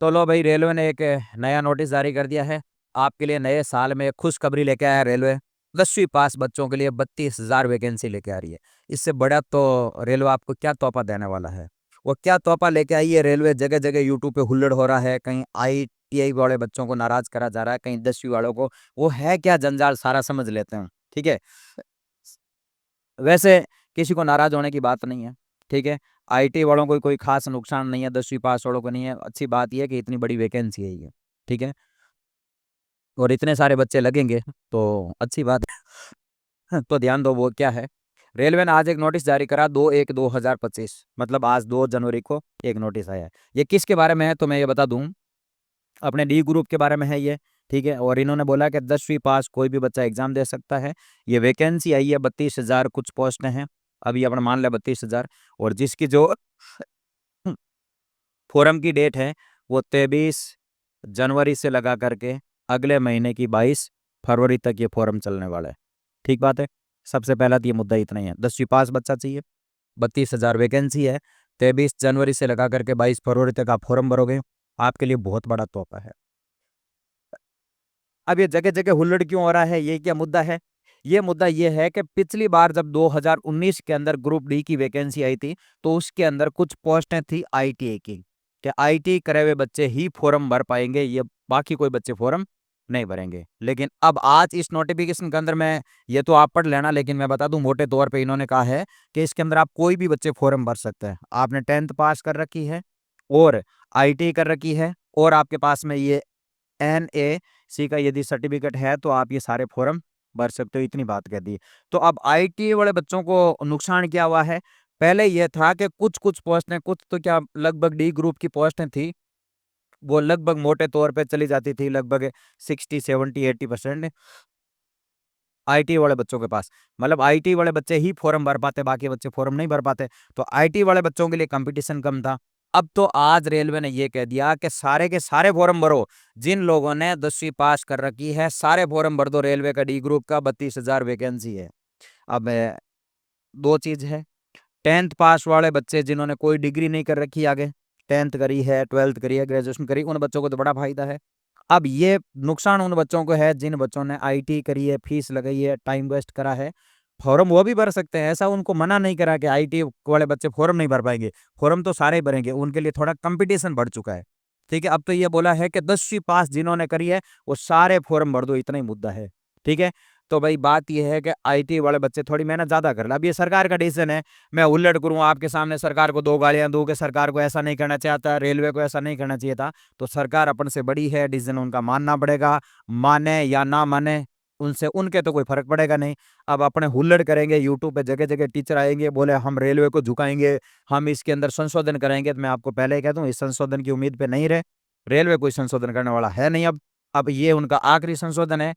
तो लो भाई, रेलवे ने एक नया नोटिस जारी कर दिया है। आपके लिए नए साल में खुशखबरी लेके आया है रेलवे। 10वीं पास बच्चों के लिए 32,000 वैकेंसी लेके आ रही है। इससे बड़ा तो रेलवे आपको क्या तोहफा देने वाला है। वो क्या तोहफा लेके आई है रेलवे, जगह जगह यूट्यूब पे हुल्लड़ हो रहा है। कहीं ITI वाले बच्चों को नाराज करा जा रहा है, कहीं 10वीं वालों को। वो है क्या जंजाल, सारा समझ लेते हैं। ठीक है। वैसे किसी को नाराज होने की बात नहीं है। ठीक है। IT वालों को कोई खास नुकसान नहीं है, 10वीं पास वालों को नहीं है। अच्छी बात यह है कि इतनी बड़ी वैकेंसी है ये। ठीक है। और इतने सारे बच्चे लगेंगे तो अच्छी बात है। तो ध्यान दो, वो क्या है। रेलवे ने आज एक नोटिस जारी करा, 2/1/2025, मतलब आज 2 जनवरी को एक नोटिस आया है। ये किसके बारे में है तो मैं ये बता दूं, अपने D ग्रुप के बारे में है ये। ठीक है। और इन्होंने बोला कि 10वीं पास कोई भी बच्चा एग्जाम दे सकता है। ये वैकेंसी आई है, 32,000 कुछ पोस्ट हैं। अभी अपना मान लिया 32,000। और जिसकी जो फोरम की डेट है वो 23 जनवरी से लगा करके अगले महीने की 22 फरवरी तक ये फोरम चलने वाला है। ठीक बात है। सबसे पहला तो ये मुद्दा इतना ही है, 10वीं पास बच्चा चाहिए, 32,000 वैकेंसी है। 23 जनवरी से लगा करके 22 फरवरी तक आप फॉर्म भरोगे, आपके लिए बहुत बड़ा तोहफा है। अब ये जगह जगह हुल्लड़ क्यों हो रहा है, ये क्या मुद्दा है। ये मुद्दा ये है कि पिछली बार जब 2019 के अंदर ग्रुप डी की वैकेंसी आई थी, तो उसके अंदर कुछ पोस्टें थी ITI की, कि ITI करे हुए बच्चे ही फॉर्म भर पाएंगे, ये बाकी कोई बच्चे फॉर्म नहीं भरेंगे। लेकिन अब आज इस नोटिफिकेशन के अंदर, मैं ये तो आप पढ़ लेना, लेकिन मैं बता दूं मोटे तौर पे इन्होंने कहा है कि इसके अंदर आप कोई भी बच्चे फॉर्म भर सकते हैं। आपने 10th पास कर रखी है और ITI कर रखी है और आपके पास में ये NAC का यदि सर्टिफिकेट है, तो आप ये सारे फॉर्म भर सकते हो। इतनी बात कह दी। तो अब ITI वाले बच्चों को नुकसान क्या हुआ है। पहले यह था कि कुछ कुछ पोस्टें, कुछ तो क्या लगभग D ग्रुप की पोस्टें थी, वो लगभग मोटे तौर पे चली जाती थी, लगभग 60 70 80% ITI वाले बच्चों के पास। मतलब ITI वाले बच्चे ही फॉर्म भर पाते, बाकी बच्चे फॉर्म नहीं भर पाते। तो ITI वाले बच्चों के लिए कंपटीशन कम था। अब तो आज रेलवे ने यह कह दिया कि सारे के सारे फॉर्म भरो, जिन लोगों ने 10वीं पास कर रखी है सारे फॉर्म भर दो। रेलवे का D ग्रुप का 32,000 वैकेंसी है। अब दो चीज है, 10th पास वाले बच्चे जिन्होंने कोई डिग्री नहीं कर रखी आगे, 10th करी है, 12th करी है, ग्रेजुएशन करी, उन बच्चों को तो बड़ा फायदा है। अब ये नुकसान उन बच्चों को है जिन बच्चों ने ITI करी है, फीस लगाई है, टाइम वेस्ट करा है। फॉर्म वो भी भर सकते हैं, ऐसा उनको मना नहीं करा कि ITI वाले बच्चे फॉर्म नहीं भर पाएंगे। फॉर्म तो सारे ही भरेंगे, उनके लिए थोड़ा कंपटीशन बढ़ चुका है। ठीक है। अब तो ये बोला है कि 10वीं पास जिन्होंने करी है वो सारे फॉर्म भर दो, इतना ही मुद्दा है। ठीक है। तो भाई बात यह है कि ITI वाले बच्चे थोड़ी मेहनत ज्यादा कर ले। अब ये सरकार का डिसीजन है, मैं उल्लड़ करूं आपके सामने, सरकार को 2 गालियां दूं कि सरकार को ऐसा नहीं करना चाहता, रेलवे को ऐसा नहीं करना चाहिए था। तो सरकार अपन से बड़ी है, डिसीजन उनका मानना पड़ेगा। माने या ना माने, उनसे उनके तो कोई फर्क पड़ेगा नहीं। अब अपने हुल्लड़ करेंगे, यूट्यूब पे जगह जगह टीचर आएंगे, बोले हम रेलवे को झुकाएंगे, हम इसके अंदर संशोधन करेंगे। तो मैं आपको पहले ही कह दूं, इस संशोधन की उम्मीद पे नहीं रहे। रेलवे कोई संशोधन करने वाला है नहीं। अब ये उनका आखिरी संशोधन है।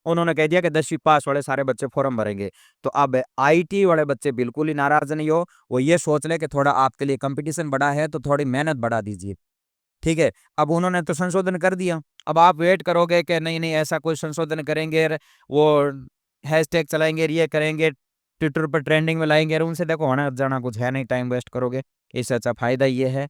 उन्होंने कह दिया कि 10वीं पास वाले सारे बच्चे फॉर्म भरेंगे। तो अब ITI वाले बच्चे बिल्कुल ही नाराज नहीं हो, वो ये सोच ले कि थोड़ा आपके लिए कंपटीशन बढ़ा है तो थोड़ी मेहनत बढ़ा दीजिए। ठीक है। अब उन्होंने तो संशोधन कर दिया, अब आप वेट करोगे कि नहीं नहीं ऐसा कोई संशोधन करेंगे, वो हैशटैग चलाएंगे, ये करेंगे, ट्विटर पर ट्रेंडिंग में लाएंगे, उनसे देखो होना जाना कुछ है नहीं, टाइम वेस्ट करोगे। इससे अच्छा फायदा ये है,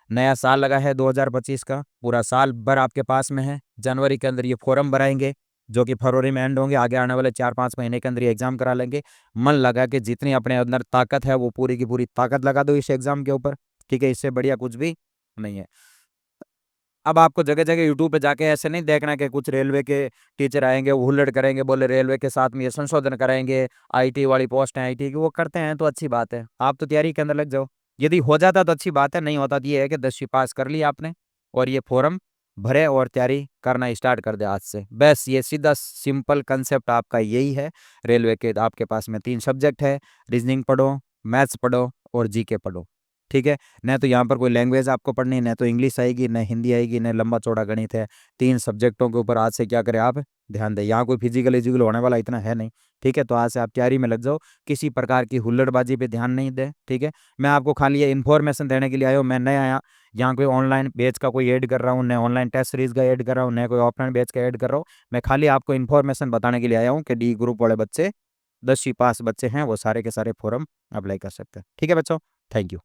नया साल लगा है 2025 का, पूरा साल भर आपके पास में है। जनवरी के अंदर ये फॉर्म भराएंगे, जो कि फरवरी में एंड होंगे। आगे आने वाले 4 5 महीने के अंदर ये एग्जाम करा लेंगे। मन लगा के जितनी अपने अंदर ताकत है वो पूरी की पूरी ताकत लगा दो इस एग्जाम के ऊपर। ठीक है। इससे बढ़िया कुछ भी नहीं है। अब आपको जगह जगह यूट्यूब पे जाके ऐसे नहीं देखना कि कुछ रेलवे के टीचर आएंगे, वो हुल्लड़ करेंगे, बोले रेलवे के साथ में ये संशोधन कराएंगे, ITI वाली पोस्ट है, ITI की वो करते हैं तो अच्छी बात है, आप तो तैयारी के अंदर लग जाओ। यदि हो जाता तो अच्छी बात है, नहीं होता तो ये है कि 10वीं पास कर ली आपने और ये फॉर्म भरे और तैयारी करना स्टार्ट कर दे आज से। बस ये सीधा सिंपल कंसेप्ट आपका यही है। रेलवे के आपके पास में 3 सब्जेक्ट है, रीजनिंग पढ़ो, मैथ्स पढ़ो और GK पढ़ो। ठीक है। न तो यहाँ पर कोई लैंग्वेज आपको पढ़नी, न तो इंग्लिश आएगी, न हिंदी आएगी, न लंबा चौड़ा गणित है। 3 सब्जेक्टों के ऊपर आज से क्या करें आप, ध्यान दें। यहाँ कोई फिजिकल इजिकल होने वाला इतना है नहीं। ठीक है। तो आज से आप तैयारी में लग जाओ, किसी प्रकार की हुल्लड़बाजी पे ध्यान नहीं दे। ठीक है। मैं आपको खाली ये इन्फॉर्मेशन देने के लिए आया हूँ, मैं नहीं आया यहाँ कोई ऑनलाइन बैच का कोई ऐड कर रहा हूँ, न ऑनलाइन टेस्ट सीरीज का ऐड कर रहा हूँ, न कोई ऑफलाइन बैच का ऐड कर रहा हूँ। मैं खाली आपको इन्फॉर्मेशन बताने के लिए आया हूँ कि D ग्रुप वाले बच्चे, 10वीं पास बच्चे हैं, वो सारे के सारे फॉर्म अप्लाई कर सकते हैं। ठीक है बच्चों, थैंक यू।